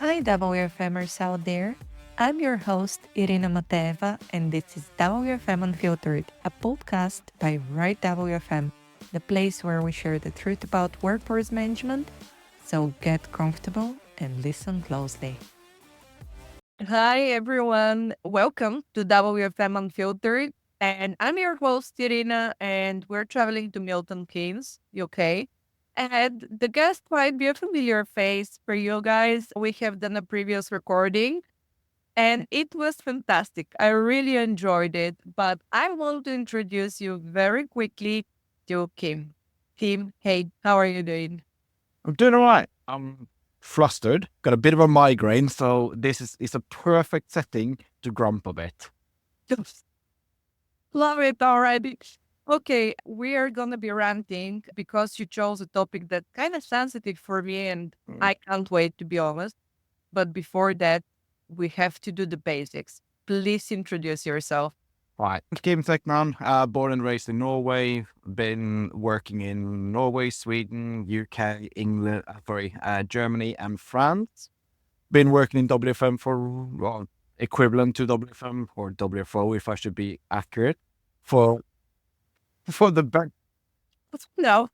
Hi, WFMers out there. I'm your host, Irina Mateva, and this is WFM Unfiltered, a podcast by Right WFM, the place where we share the truth about workforce management. So get comfortable and listen closely. Hi, everyone. Welcome to WFM Unfiltered. And I'm your host, Irina, and we're traveling to Milton Keynes, UK. And the guest might be a familiar face for you guys. We have done a previous recording and it was fantastic. I really enjoyed it. But I want to introduce you very quickly to Kim. Kim, hey, how are you doing? I'm doing all right. I'm flustered, got a bit of a migraine, so this is a perfect setting to grump a bit. Just love it already. Okay, we are going to be ranting because you chose a topic that's kind of sensitive for me and Mm. I can't wait to be honest. But before that, we have to do the basics. Please introduce yourself. Right. Kim Sektnan, born and raised in Norway, been working in Norway, Sweden, UK, England, Germany and France. Been working in WFM for, well, equivalent to WFM or WFO, if I should be accurate, for for the be- No.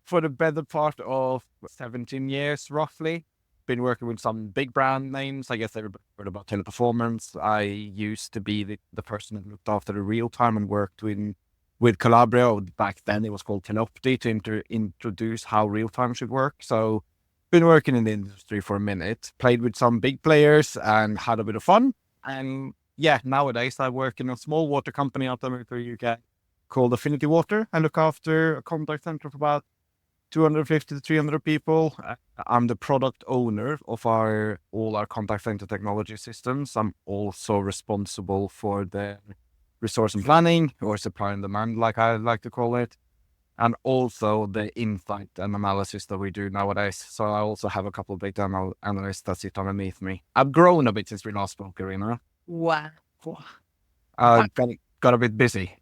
for the better part of 17 years, roughly. Been working with some big brand names. I guess everybody heard about Teleperformance. I used to be the person that looked after the real time and worked with Calabria. Or back then, it was called Tenopti to introduce how real time should work. So, been working in the industry for a minute. Played with some big players and had a bit of fun. And yeah, nowadays I work in a small water company out of the UK called Affinity Water. I look after a contact center of about 250 to 300 people. I'm the product owner of all our contact center technology systems. I'm also responsible for the resource and planning, or supply and demand, like I like to call it, and also the insight and analysis that we do nowadays. So I also have a couple of data analysts that sit underneath me. I've grown a bit since we last spoke, Irina. Wow. Uh, got, got a bit busy.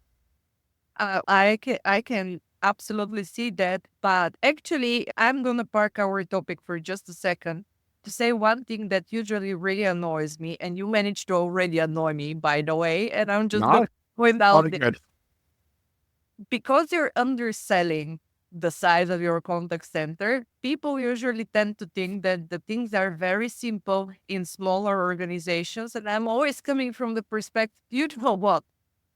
I can absolutely see that. But actually, I'm going to park our topic for just a second to say one thing that usually really annoys me. And you managed to already annoy me, by the way. And I'm just going No, to point all out that good. because you're underselling the size of your contact center, people usually tend to think that the things are very simple in smaller organizations. And I'm always coming from the perspective, you know what?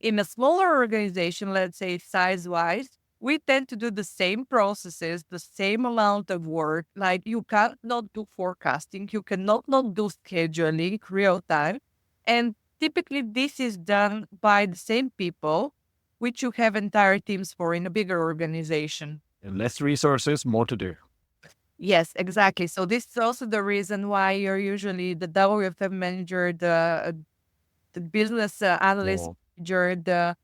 In a smaller organization, let's say size wise, we tend to do the same processes, the same amount of work. Like you cannot do forecasting, you cannot not do scheduling real time. And typically this is done by the same people which you have entire teams for in a bigger organization. Less resources, more to do. Yes, exactly. So this is also the reason why you're usually the WFM manager, the business analyst Oh. manager, the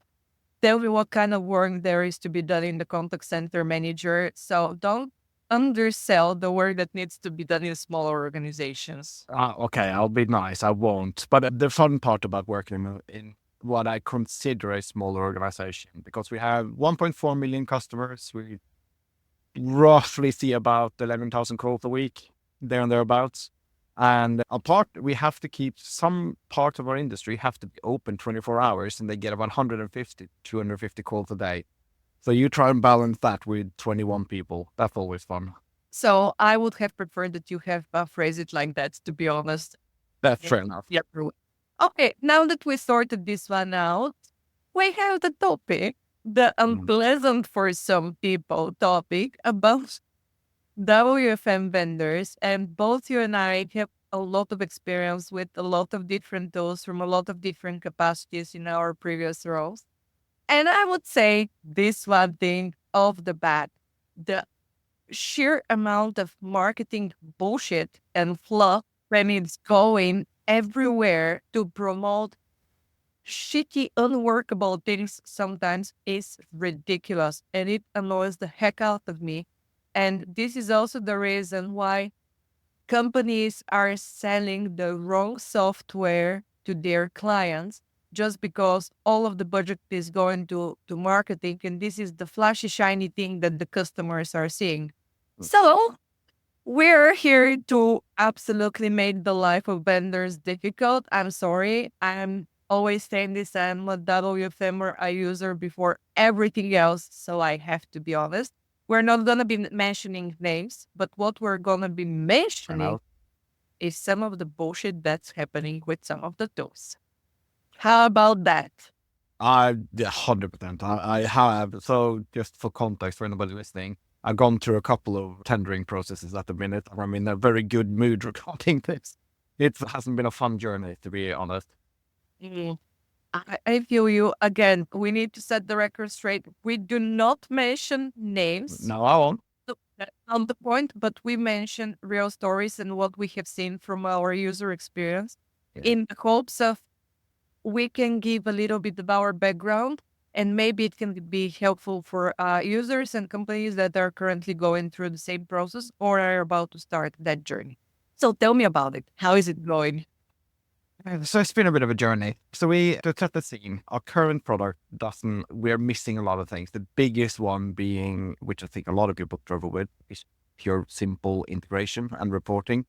tell me what kind of work there is to be done in the contact center manager. So don't undersell the work that needs to be done in smaller organizations. Okay, I'll be nice. I won't. But the fun part about working in what I consider a smaller organization, because we have 1.4 million customers, we roughly see about 11,000 calls a week, there and thereabouts. And apart, we have to keep some parts of our industry have to be open 24 hours, and they get about 150, 250 calls a day. So you try and balance that with 21 people. That's always fun. So I would have preferred that you have phrased it like that, to be honest. That's Yep. fair enough. Yep. Okay, now that we sorted this one out, we have the topic, the Mm. unpleasant for some people topic about WFM vendors. And both you and I have a lot of experience with a lot of different tools from a lot of different capacities in our previous roles. And I would say this one thing off the bat, the sheer amount of marketing bullshit and fluff when it's going everywhere to promote shitty, unworkable things sometimes is ridiculous and it annoys the heck out of me. And this is also the reason why companies are selling the wrong software to their clients just because all of the budget is going to marketing and this is the flashy shiny thing that the customers are seeing. So We're here to absolutely make the life of vendors difficult. I'm sorry. I'm always saying this. I'm a WFM or a user before everything else. So I have to be honest. We're not going to be mentioning names, but what we're going to be For mentioning now. is some of the bullshit that's happening with some of the tools. How about that? 100%. I have. So just for context for anybody listening, I've gone through a couple of tendering processes at the minute. I'm in a very good mood regarding this. It hasn't been a fun journey, to be honest. Mm. I feel you. Again, we need to set the record straight. We do not mention names No, I won't. on the point, but we mention real stories and what we have seen from our user experience Yeah. in the hopes of we can give a little bit of our background and maybe it can be helpful for users and companies that are currently going through the same process or are about to start that journey. So tell me about it. How is it going? So it's been a bit of a journey. So to set the scene, our current product we're missing a lot of things. The biggest one being, which I think a lot of people struggle with, is pure simple integration and reporting.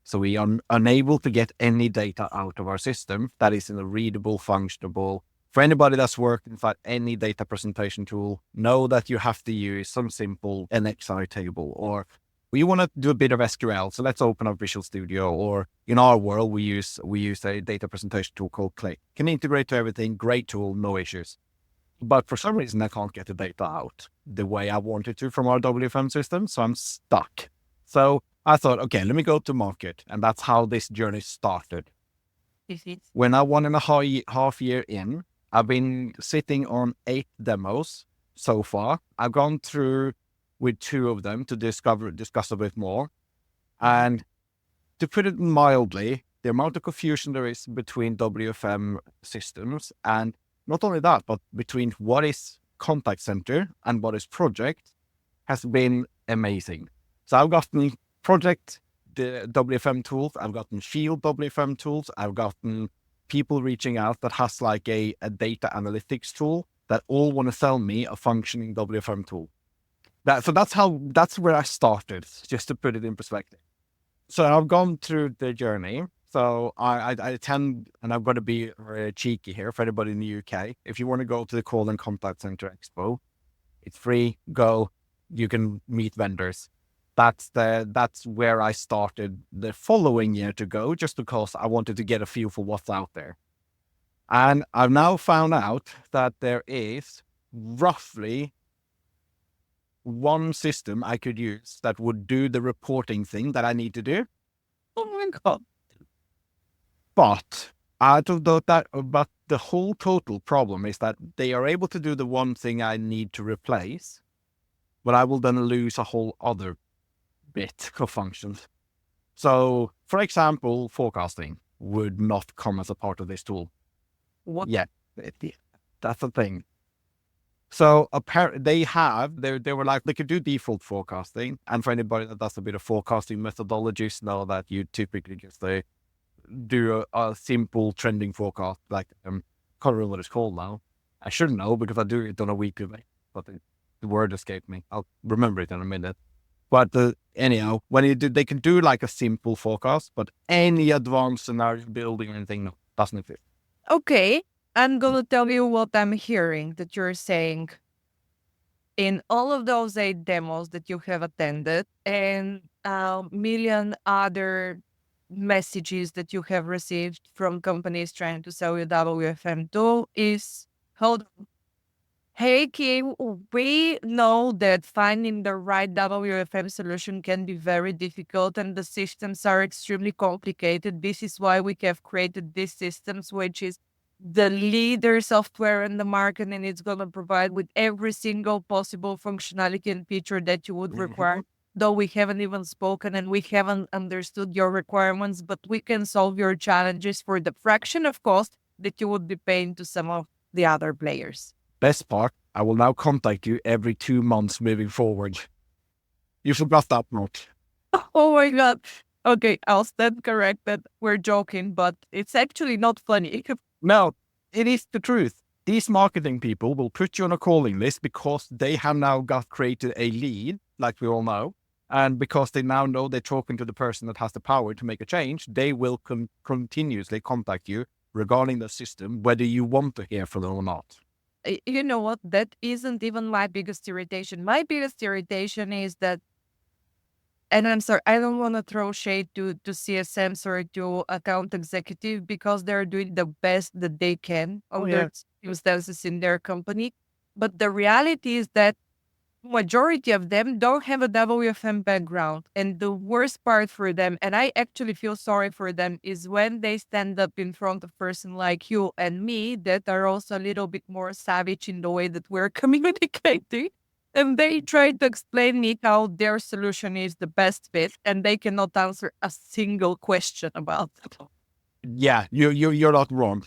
So we are unable to get any data out of our system that is in a readable, functionable. For anybody that's worked inside any data presentation tool, know that you have to use some simple NXI table, or we want to do a bit of SQL. So let's open up Visual Studio, or in our world, we use a data presentation tool called Click. Can integrate to everything, great tool, no issues. But for some reason, I can't get the data out the way I wanted to from our WFM system. So I'm stuck. So I thought, okay, let me go to market. And that's how this journey started. When I 1.5 year in, I've been sitting on 8 demos so far. I've gone through with 2 of them to discuss a bit more. And to put it mildly, the amount of confusion there is between WFM systems, and not only that, but between what is contact center and what is project, has been amazing. So I've gotten project, the WFM tools, I've gotten field WFM tools, I've gotten people reaching out that has like a data analytics tool that all want to sell me a functioning WFM tool. That's where I started, just to put it in perspective. So I've gone through the journey. So I attend, and I'm going to be cheeky here for anybody in the UK. If you want to go to the Call and Contact Center Expo, it's free. Go. You can meet vendors. That's where I started the following year to go, just because I wanted to get a feel for what's out there. And I've now found out that there is roughly one system I could use that would do the reporting thing that I need to do. Oh my God. But out of but the whole total problem is that they are able to do the one thing I need to replace, but I will then lose a whole other bit of functions. So, for example, forecasting would not come as a part of this tool. What? Yeah, that's the thing. So apparently they were like, they could do default forecasting. And for anybody that does a bit of forecasting methodologies, know that you typically just do a simple trending forecast. Like, can't remember what it's called now. I should know because I do it on a weekly basis, but the word escaped me. I'll remember it in a minute. But anyhow, when you do, they can do like a simple forecast, but any advanced scenario building or anything, no, doesn't exist. Okay. I'm going to tell you what I'm hearing that you're saying. In all of those 8 demos that you have attended and a million other messages that you have received from companies trying to sell you WFM tool is, hold on. Hey, Kim, we know that finding the right WFM solution can be very difficult and the systems are extremely complicated. This is why we have created these systems, which is the leader software in the market, and it's going to provide with every single possible functionality and feature that you would require. Though we haven't even spoken and we haven't understood your requirements, but we can solve your challenges for the fraction of cost that you would be paying to some of the other players. Best part, I will now contact you every 2 months moving forward. You forgot that part. Oh my God. Okay, I'll stand corrected. We're joking, but it's actually not funny. No, it is the truth. These marketing people will put you on a calling list because they have now created a lead, like we all know. And because they now know they're talking to the person that has the power to make a change, they will continuously contact you regarding the system, whether you want to hear from them or not. You know what? That isn't even my biggest irritation. My biggest irritation is that, and I'm sorry, I don't want to throw shade to CSMs or to account executive because they're doing the best that they can Oh, under yeah. circumstances in their company. But the reality is that majority of them don't have a WFM background. And the worst part for them, and I actually feel sorry for them, is when they stand up in front of a person like you and me that are also a little bit more savage in the way that we're communicating. And they try to explain me how their solution is the best fit, and they cannot answer a single question about it. Yeah, you're not wrong.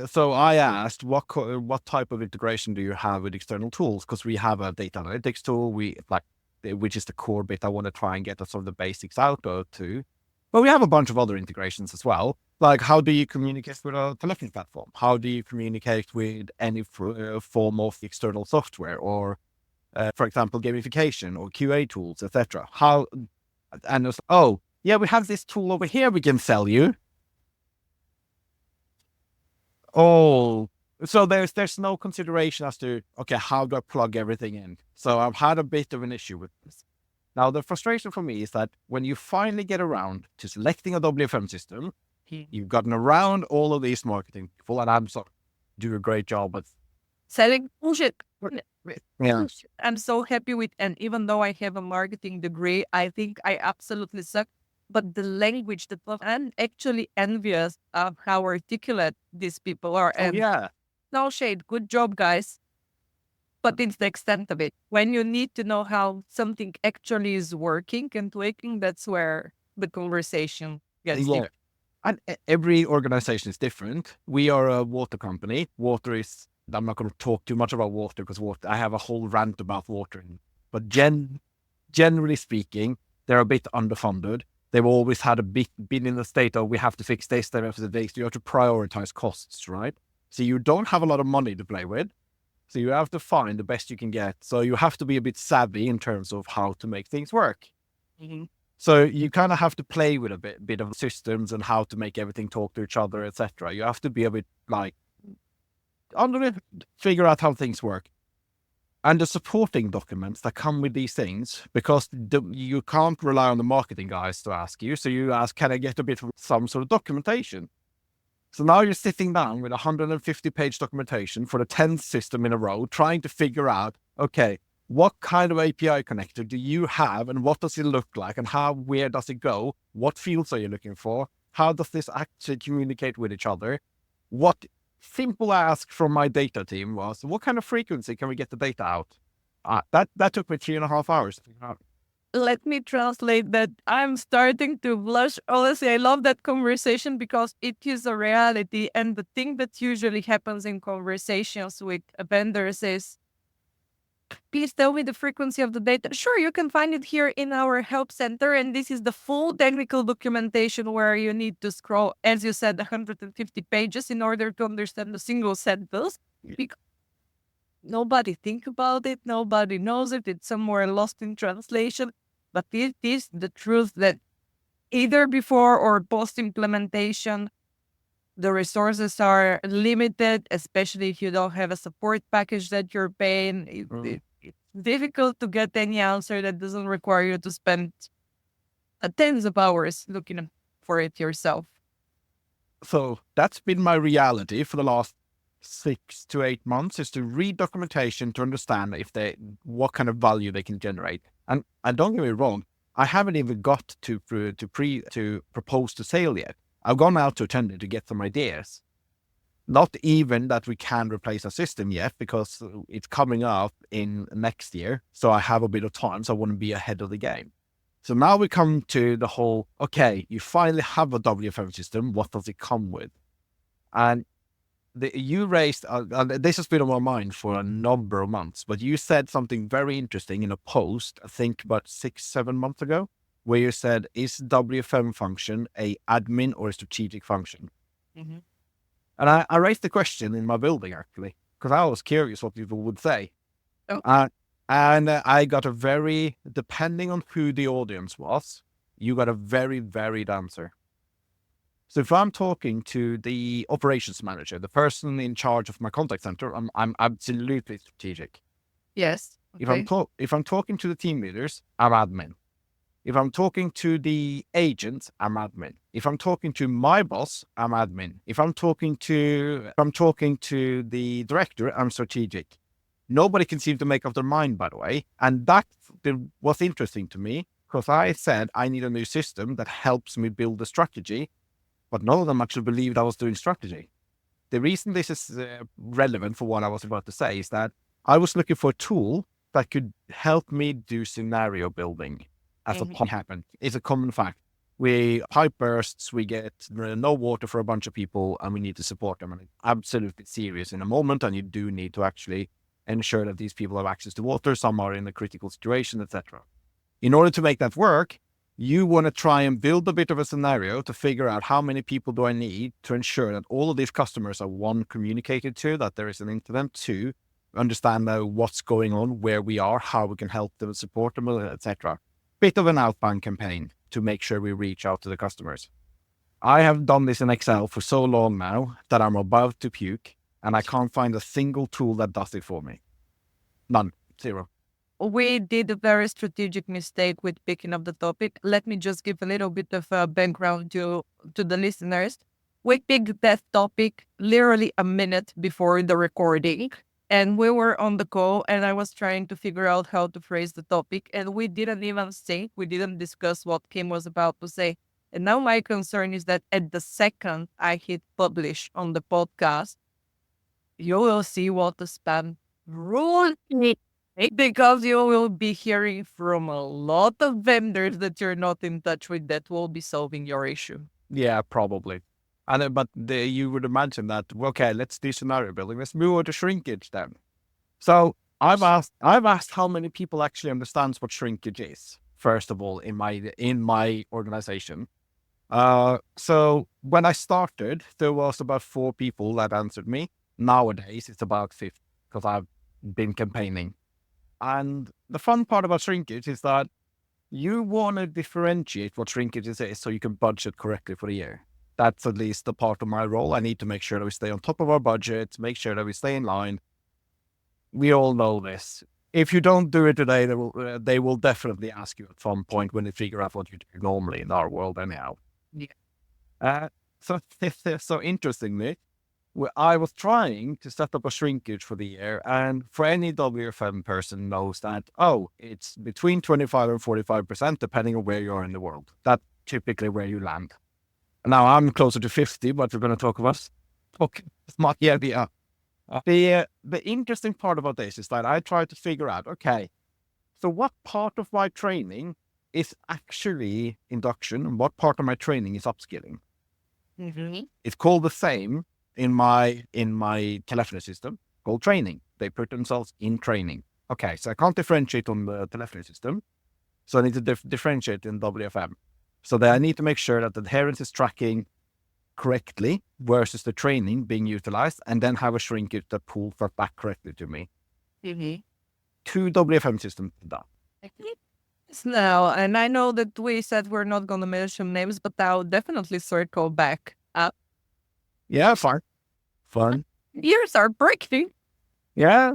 So I asked what type of integration do you have with external tools? Because we have a data analytics tool, which is the core bit I want to try and get some of the basics out of too. But we have a bunch of other integrations as well. Like, how do you communicate with a telephony platform? How do you communicate with any form of external software, or for example, gamification or QA tools, etc. How and it's, oh yeah, we have this tool over here we can sell you. Oh, so there's no consideration as to, okay, how do I plug everything in? So I've had a bit of an issue with this. Now, the frustration for me is that when you finally get around to selecting a WFM system, you've gotten around all of these marketing people, and I'm sorry, do a great job, but Selling bullshit. yeah, I'm so happy with, and even though I have a marketing degree, I think I absolutely suck. But the language that I'm actually envious of how articulate these people are. oh And yeah, no shade, good job, guys. But it's the extent of it. When you need to know how something actually is working and tweaking, that's where the conversation gets yeah. deep. And every organization is different. We are a water company. Water is, I'm not going to talk too much about water because I have a whole rant about water. But generally speaking, they're a bit underfunded. They've always had been in the state of, we have to fix this, they have to fix. You have to prioritize costs, right? So you don't have a lot of money to play with. So you have to find the best you can get. So you have to be a bit savvy in terms of how to make things work. Mhm. So you kind of have to play with a bit of systems and how to make everything talk to each other, etc. You have to be a bit like, figure out how things work. And the supporting documents that come with these things, because you can't rely on the marketing guys to ask you. So you ask, can I get a bit of some sort of documentation? So now you're sitting down with 150-page documentation for the 10th system in a row, trying to figure out, okay, what kind of API connector do you have and what does it look like and where does it go? What fields are you looking for? How does this actually communicate with each other? What simple ask from my data team was, what kind of frequency can we get the data out? That took me 3.5 hours to figure out. Let me translate that. I'm starting to blush. Honestly, I love that conversation because it is a reality. And the thing that usually happens in conversations with vendors is, please tell me the frequency of the data. Sure, you can find it here in our help center. And this is the full technical documentation where you need to scroll, as you said, 150 pages in order to understand a single sentence. Because nobody think about it. Nobody knows it. It's somewhere lost in translation. But it is the truth that either before or post implementation, the resources are limited, especially if you don't have a support package that you're paying. It's difficult to get any answer that doesn't require you to spend tens of hours looking for it yourself. So that's been my reality for the last 6 to 8 months, is to read documentation to understand what kind of value they can generate. And don't get me wrong, I haven't even got to propose to sale yet. I've gone out to attend it to get some ideas. Not even that we can replace a system yet, because it's coming up in next year. So I have a bit of time, so I want to be ahead of the game. So now we come to the whole, okay, you finally have a WFM system. What does it come with? And you raised, this has been on my mind for a number of months, but you said something very interesting in a post, I think about 6-7 months ago, where you said, is WFM function a admin or a strategic function? Mm-hmm. And I raised the question in my building, actually, because I was curious what people would say. Oh. And I got a very, depending on who the audience was, you got a very varied answer. So if I'm talking to the operations manager, the person in charge of my contact center, I'm absolutely strategic. Yes. Okay. If I'm talking to the team leaders, I'm admin. If I'm talking to the agents, I'm admin. If I'm talking to my boss, I'm admin. If I'm talking to the director, I'm strategic. Nobody can seem to make up their mind, by the way. And that was interesting to me because I said I need a new system that helps me build a strategy, but none of them actually believed I was doing strategy. The reason this is relevant for what I was about to say is that I was looking for a tool that could help me do scenario building as a Mhm. pipe happened. It's a common fact. We pipe bursts, we get no water for a bunch of people, and we need to support them. And it's absolutely serious in a moment, and you do need to actually ensure that these people have access to water. Some are in a critical situation, etc. In order to make that work, you want to try and build a bit of a scenario to figure out how many people do I need to ensure that all of these customers are, one, communicated to, that there is an incident, two, understand what's going on, where we are, how we can help them, support them, etc. Bit of an outbound campaign to make sure we reach out to the customers. I have done this in Excel for so long now that I'm about to puke, and I can't find a single tool that does it for me. None. Zero. We did a very strategic mistake with picking up the topic. Let me just give a little bit of background to the listeners. We picked that topic literally a minute before the recording, and we were on the call, and I was trying to figure out how to phrase the topic, and we didn't even say, we didn't discuss what Kim was about to say. And now my concern is that at the second I hit publish on the podcast, you will see what the spam rule is, because you will be hearing from a lot of vendors that you're not in touch with that will be solving your issue. Yeah, probably. And you would imagine that, okay, let's do scenario building. Let's move on to shrinkage then. So I've asked how many people actually understands what shrinkage is. First of all, in my organization. So when I started, there was about 4 people that answered me. Nowadays, it's about 50 because I've been campaigning. And the fun part about shrinkage is that you want to differentiate what shrinkage is so you can budget correctly for the year. That's at least the part of my role. I need to make sure that we stay on top of our budget, make sure that we stay in line. We all know this. If you don't do it today, they will definitely ask you at some point when they figure out what you do normally in our world anyhow. Yeah. Uh, so, so interestingly, I was trying to set up a shrinkage for the year, and for any WFM person knows that, it's between 25 and 45%, depending on where you are in the world. That's typically where you land. Now I'm closer to 50, but we're going to talk about it's not yet. Yeah. The interesting part about this is that I try to figure out, okay, so what part of my training is actually induction and what part of my training is upskilling? Mhm. It's called the same in my telephony system, called training. They put themselves in training. Okay, so I can't differentiate on the telephony system, so I need to differentiate in WFM. So that I need to make sure that the adherence is tracking correctly versus the training being utilized, and then have a shrinkage that pulls that back correctly to me. Mhm. 2 WFM systems did that. Yes, now, and I know that we said we're not going to mention names, but I'll definitely circle back up. Yeah, fun. Fun. Ears are breaking. Yeah.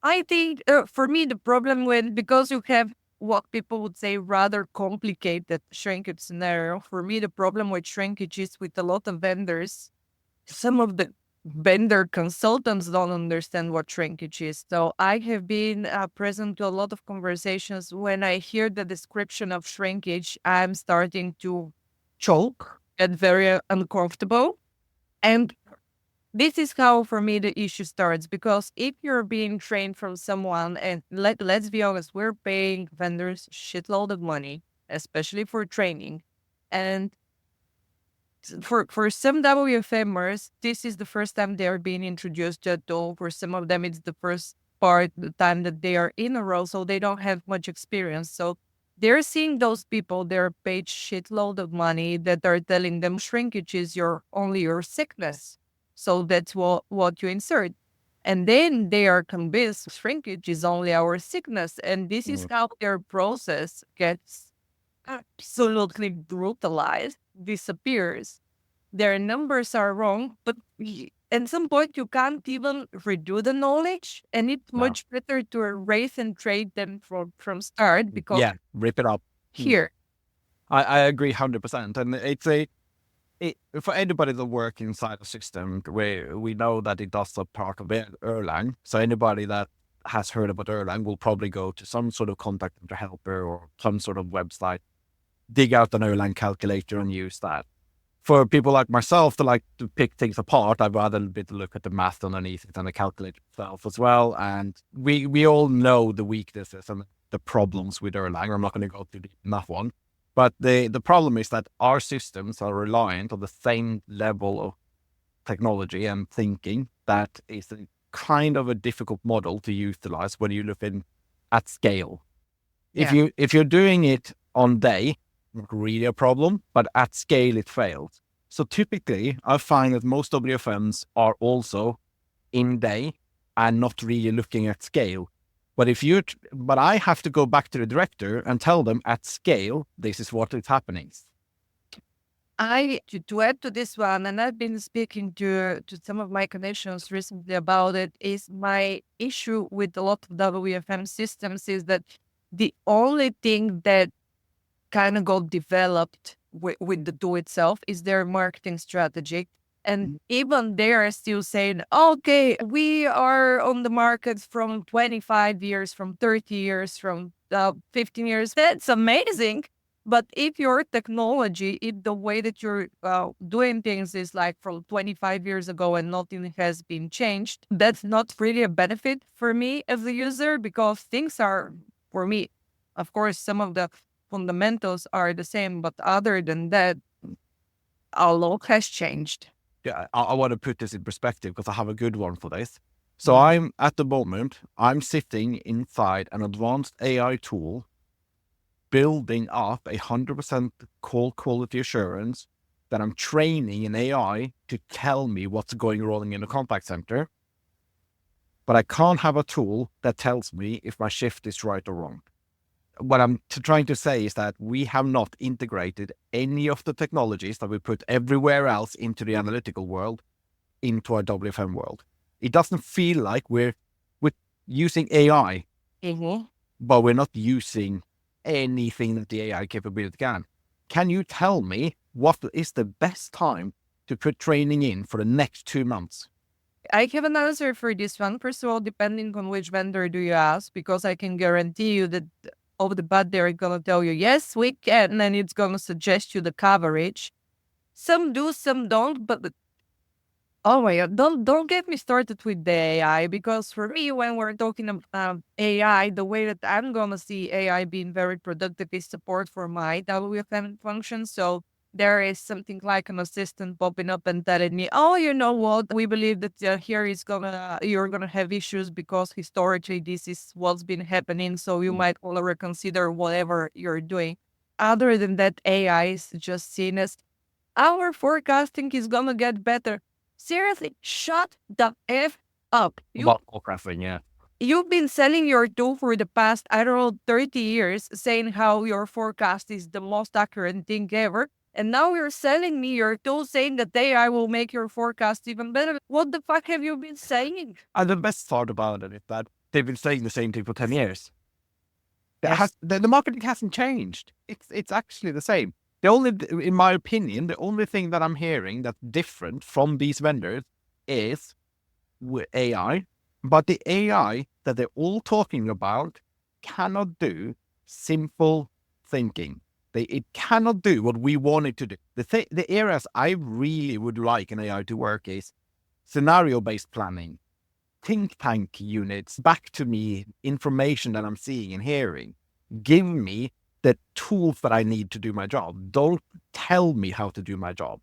I think for me, the problem with, because you have what people would say rather complicated shrinkage scenario, for me, the problem with shrinkage is with a lot of vendors, some of the vendor consultants don't understand what shrinkage is. So I have been present to a lot of conversations. When I hear the description of shrinkage, I'm starting to choke, get very uncomfortable. And this is how, for me, the issue starts, because if you're being trained from someone, and let's be honest, we're paying vendors shitload of money, especially for training. And for some WFMers, this is the first time they're being introduced to it, though for some of them, it's the first the time that they are in a role, so they don't have much experience. So they're seeing those people, they're paid shitload of money, that are telling them shrinkage is only your sickness. So that's what you insert. And then they are convinced shrinkage is only our sickness. And this is Mm. how their process gets absolutely brutalized, disappears. Their numbers are wrong, but at some point you can't even redo the knowledge. And it's No. much better to erase and trade them from start because Yeah, rip it up. Mm. here, I agree 100%. And for anybody that work inside a system, we know that it does a part of Erlang. So anybody that has heard about Erlang will probably go to some sort of contact center helper or some sort of website, dig out an Erlang calculator and use that. For people like myself that like to pick things apart, I'd rather look at the math underneath it and the calculator itself as well. And we all know the weaknesses and the problems with Erlang. I'm not going to go through that one. But the problem is that our systems are reliant on the same level of technology and thinking that is a kind of a difficult model to utilize when you look in at scale. yeah. If you're doing it on day, not really a problem, but at scale it fails. So typically, I find that most WFMs are also in day and not really looking at scale. But but I have to go back to the director and tell them at scale, this is what is happening. To add to this one, and I've been speaking to some of my connections recently about it, is my issue with a lot of WFM systems is that the only thing that kind of got developed with the tool itself is their marketing strategy. And even they are still saying, okay, we are on the market from 25 years, from 30 years, from 15 years. That's amazing. But if your technology, if the way that you're doing things is like from 25 years ago and nothing has been changed, that's not really a benefit for me as a user because things are, for me, of course, some of the fundamentals are the same, but other than that, a lot has changed. Yeah, I want to put this in perspective because I have a good one for this. So Mm. I'm at the moment, I'm sitting inside an advanced AI tool, building up 100% call quality assurance that I'm training an AI to tell me what's going wrong in the contact center. But I can't have a tool that tells me if my shift is right or wrong. What I'm trying to say is that we have not integrated any of the technologies that we put everywhere else into the analytical world into our WFM world. It doesn't feel like we're using AI, Mm-hmm. but we're not using anything that the AI capability can. Can you tell me what is the best time to put training in for the next 2 months? I have an answer for this one. First of all, depending on which vendor do you ask, because I can guarantee you that over the bat they're gonna tell you yes we can, and it's gonna suggest you the coverage. Some do, some don't, but oh my god, don't get me started with the AI because for me, when we're talking about AI, the way that I'm gonna see AI being very productive is support for my WFM function. So there is something like an assistant popping up and telling me, "Oh, you know what? We believe that here is gonna you're gonna have issues because historically this is what's been happening. So you might want to reconsider whatever you're doing." Other than that, AI is just seen as our forecasting is gonna get better. Seriously, shut the F up. About forecasting, yeah. You've been selling your tool for the past, I don't know, 30 years, saying how your forecast is the most accurate thing ever. And now you're selling me your tool saying that AI will make your forecast even better. What the fuck have you been saying? And the best part about it is that they've been saying the same thing for 10 years. Yes. The marketing hasn't changed. It's actually the same. The only, in my opinion, the only thing that I'm hearing that's different from these vendors is with AI. But the AI that they're all talking about cannot do simple thinking. It cannot do what we want it to do. The areas I really would like an AI to work is scenario-based planning, think tank units, back to me information that I'm seeing and hearing. Give me the tools that I need to do my job. Don't tell me how to do my job.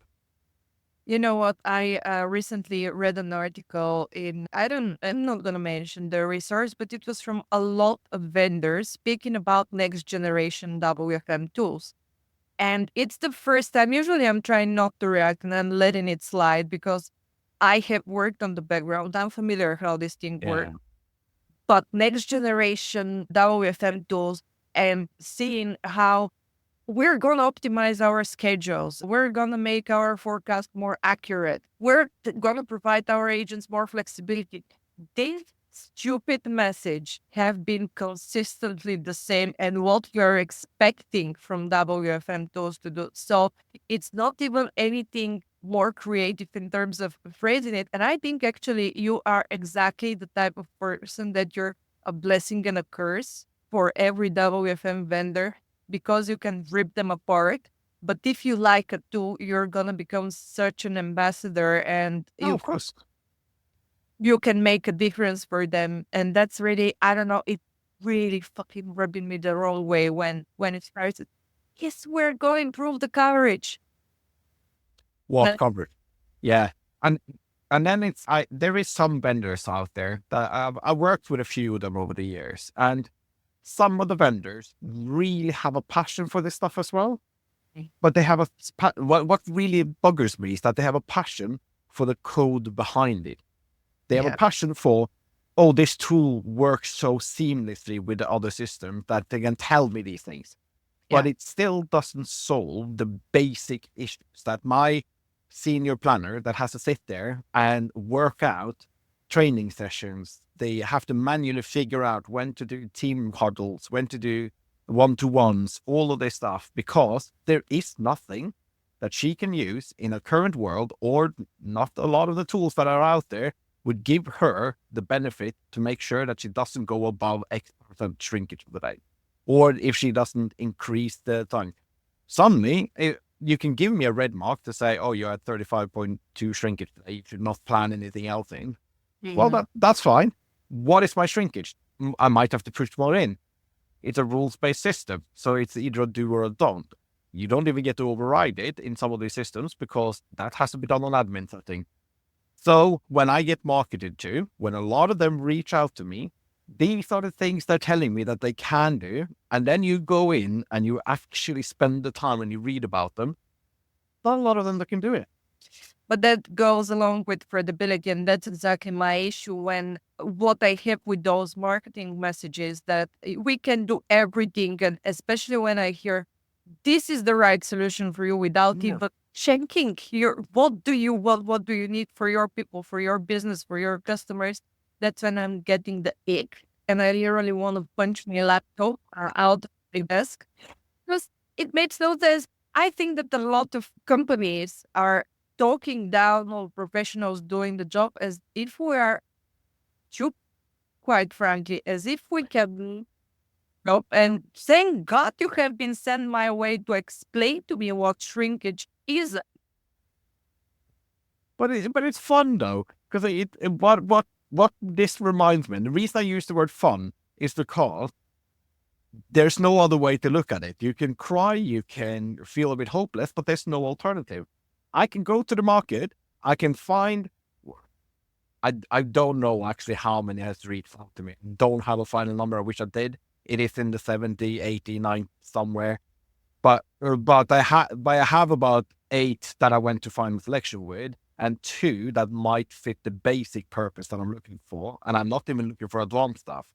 You know what? I recently read an article I'm not going to mention the resource, but it was from a lot of vendors speaking about next generation WFM tools. And it's the first time, usually I'm trying not to react and I'm letting it slide because I have worked on the background. I'm familiar how this thing works. Yeah. But next generation WFM tools and seeing how we're going to optimize our schedules. We're going to make our forecast more accurate. We're going to provide our agents more flexibility. This stupid message have been consistently the same and what you're expecting from WFM tools to do. So it's not even anything more creative in terms of phrasing it. And I think actually you are exactly the type of person that you're a blessing and a curse for every WFM vendor because you can rip them apart. But if you like a tool, you're gonna become such an ambassador, and Oh, of course. you can make a difference for them. And that's really, I don't know, it really fucking rubbing me the wrong way when it starts. Yes, we're going to improve the coverage. What covered? Yeah. And then there is some vendors out there that I worked with a few of them over the years, and some of the vendors really have a passion for this stuff as well. But they have what really buggers me is that they have a passion for the code behind it. They have a passion for, oh, this tool works so seamlessly with the other system that they can tell me these things. But it still doesn't solve the basic issues that my senior planner that has to sit there and work out training sessions. They have to manually figure out when to do team huddles, when to do one-to-ones, all of this stuff, because there is nothing that she can use in a current world, or not a lot of the tools that are out there would give her the benefit to make sure that she doesn't go above X% shrinkage of the day, or if she doesn't increase the time. Suddenly, you can give me a red mark to say, oh, you're at 35.2 shrinkage today, you should not plan anything else in. Well, that's fine. What is my shrinkage? I might have to push more in. It's a rules-based system, so it's either a do or a don't. You don't even get to override it in some of these systems because that has to be done on admin setting. So when I get marketed to, when a lot of them reach out to me, these are the things they're telling me that they can do. And then you go in and you actually spend the time and you read about them. Not a lot of them that can do it. But that goes along with credibility. And that's exactly my issue when what I have with those marketing messages that we can do everything. And especially when I hear this is the right solution for you without even checking your, what do you want? What do you need for your people, for your business, for your customers? That's when I'm getting the ick. And I literally want to punch my laptop out of the desk because it makes no sense. I think that a lot of companies are talking down on professionals doing the job as if we are stupid, quite frankly, as if we can job. And thank God you have been sent my way to explain to me what shrinkage is. But it's fun though, because what this reminds me, and the reason I use the word fun is because there's no other way to look at it. You can cry, you can feel a bit hopeless, but there's no alternative. I can go to the market, I can find, I don't know actually how many has reached out to me. Don't have a final number, I wish I did. It is in the 70, 80, 90 somewhere. But I have about 8 that I went to final selection with, and 2 that might fit the basic purpose that I'm looking for. And I'm not even looking for advanced stuff.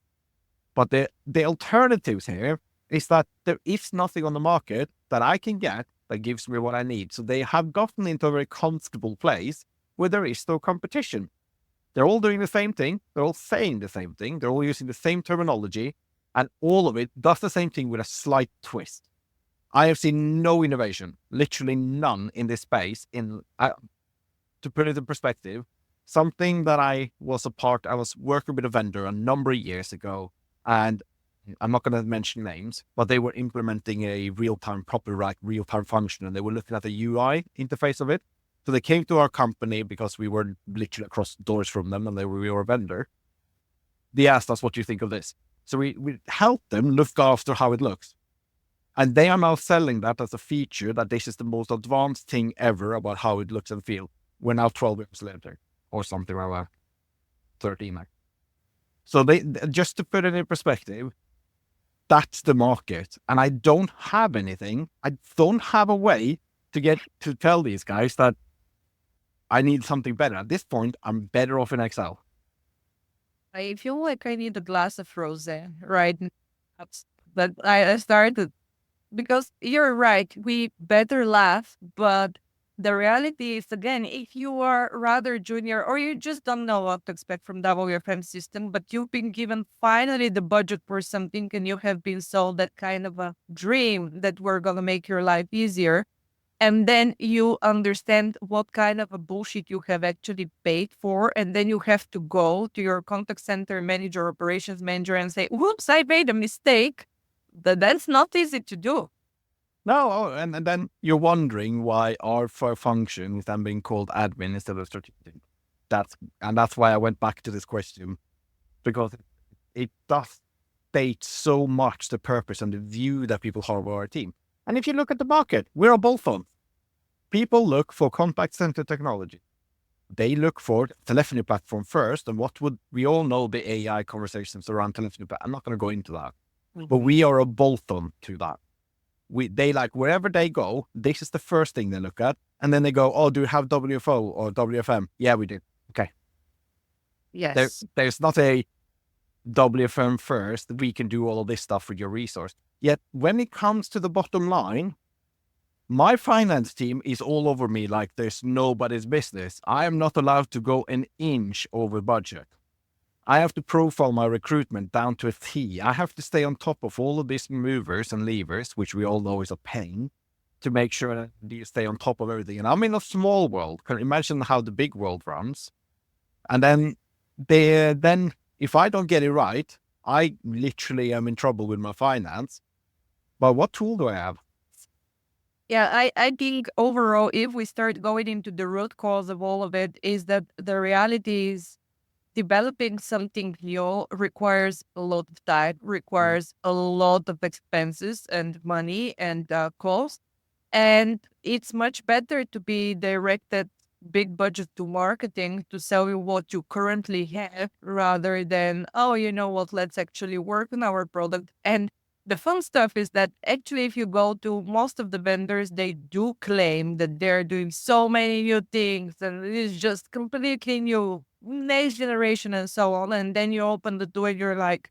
But the alternatives here is that there is nothing on the market that I can get that gives me what I need. So they have gotten into a very comfortable place where there is no competition. They're all doing the same thing. They're all saying the same thing. They're all using the same terminology. And all of it does the same thing with a slight twist. I have seen no innovation, literally none in this space. To put it in perspective, something that I was working with a vendor a number of years ago, and I'm not going to mention names, but they were implementing a real-time function, and they were looking at the UI interface of it. So they came to our company because we were literally across doors from them, and we were a vendor. They asked us, what do you think of this? So we helped them look after how it looks. And they are now selling that as a feature, that this is the most advanced thing ever about how it looks and feels. We're now 12 years later, or something like that. 13 now. So just to put it in perspective, that's the market. And I don't have anything. I don't have a way to tell these guys that I need something better. At this point, I'm better off in Excel. I feel like I need a glass of rosé right now. That I started because you're right. We better laugh, but the reality is again, if you are rather junior or you just don't know what to expect from WFM system, but you've been given finally the budget for something and you have been sold that kind of a dream that we're gonna make your life easier. And then you understand what kind of a bullshit you have actually paid for. And then you have to go to your contact center manager, operations manager, and say, whoops, I made a mistake. That's not easy to do. No, and then you're wondering why our function is then being called admin instead of strategic. That's why I went back to this question, because it does state so much the purpose and the view that people have of our team. And if you look at the market, we're a bolt-on. People look for contact center technology. They look for telephony platform first, and what would we all know the AI conversations around telephony? I'm not going to go into that, but we are a bolt-on to that. They like wherever they go, this is the first thing they look at, and then they go, "Oh, do you have WFO or WFM?" Yeah, we do. Okay. Yes. There's not a WFM first. We can do all of this stuff with your resource. Yet when it comes to the bottom line, my finance team is all over me like there's nobody's business. I am not allowed to go an inch over budget. I have to profile my recruitment down to a T. I have to stay on top of all of these movers and levers, which we all know is a pain, to make sure that you stay on top of everything. And I'm in a small world. Can you imagine how the big world runs? And then if I don't get it right, I literally am in trouble with my finance. But what tool do I have? Yeah, I think overall, if we start going into the root cause of all of it, is that the reality is developing something new requires a lot of time, requires a lot of expenses and money and cost. And it's much better to be directed big budget to marketing to sell you what you currently have rather than, oh, you know what, let's actually work on our product. And the fun stuff is that actually, if you go to most of the vendors, they do claim that they're doing so many new things and it is just completely new, next generation and so on. And then you open the door and you're like,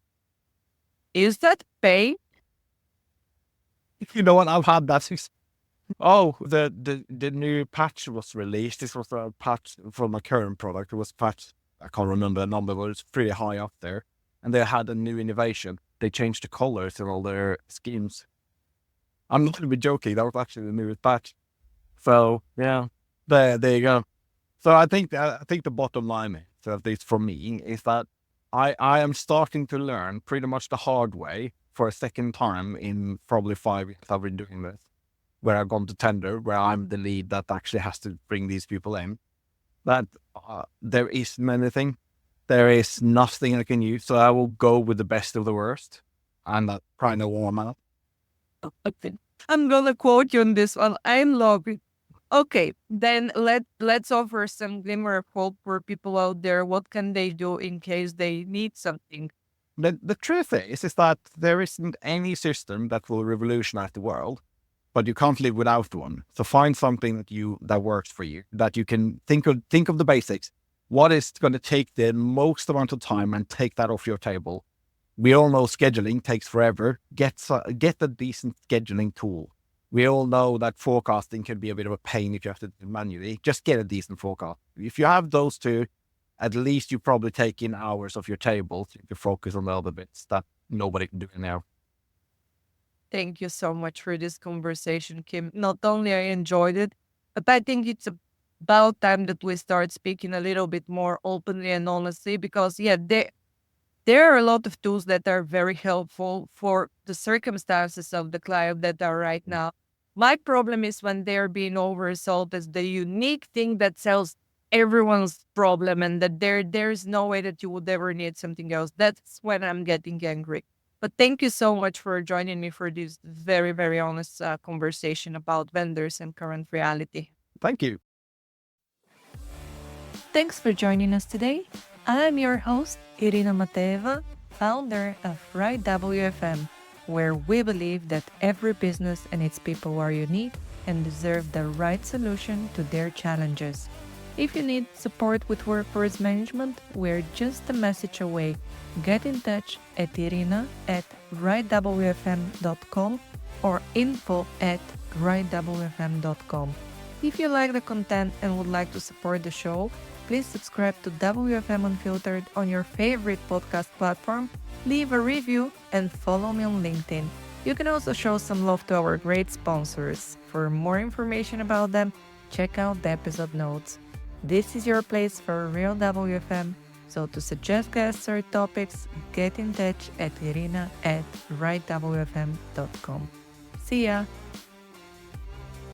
is that pay? You know what? I've had that. Oh, the new patch was released. This was a patch from my current product. It was patch, I can't remember the number, but it's pretty high up there. And they had a new innovation. They changed the colors in all their schemes. I'm not going to be joking. That was actually the newest patch. So yeah, there you go. So I think the bottom line, so at least for me, is that I am starting to learn pretty much the hard way for a second time in probably 5 years I've been doing this, where I've gone to tender, where I'm the lead that actually has to bring these people in. That there is many things. There is nothing I can use, so I will go with the best of the worst, and that kind of warm up. I'm gonna quote you on this one. I love it. Okay, then let's offer some glimmer of hope for people out there. What can they do in case they need something? The truth is that there isn't any system that will revolutionize the world, but you can't live without one. So find something that works for you, that you can think of the basics. What is going to take the most amount of time and take that off your table? We all know scheduling takes forever. Get a decent scheduling tool. We all know that forecasting can be a bit of a pain if you have to do it manually. Just get a decent forecast. If you have those two, at least you probably take in hours of your table to focus on the other bits that nobody can do now. Thank you so much for this conversation, Kim. Not only I enjoyed it, but I think it's about time that we start speaking a little bit more openly and honestly because, yeah, there are a lot of tools that are very helpful for the circumstances of the client that are right now. My problem is when they're being oversold as the unique thing that sells everyone's problem and that there's no way that you would ever need something else. That's when I'm getting angry. But thank you so much for joining me for this very, very honest conversation about vendors and current reality. Thank you. Thanks for joining us today. I'm your host, Irina Mateva, founder of Right WFM, where we believe that every business and its people are unique and deserve the right solution to their challenges. If you need support with workforce management, we're just a message away. Get in touch at Irina at writewfm.com or info at writewfm.com. If you like the content and would like to support the show, please subscribe to WFM Unfiltered on your favorite podcast platform, leave a review, and follow me on LinkedIn. You can also show some love to our great sponsors. For more information about them, check out the episode notes. This is your place for real WFM, so to suggest guests or topics, get in touch at Irina at writewfm.com. See ya!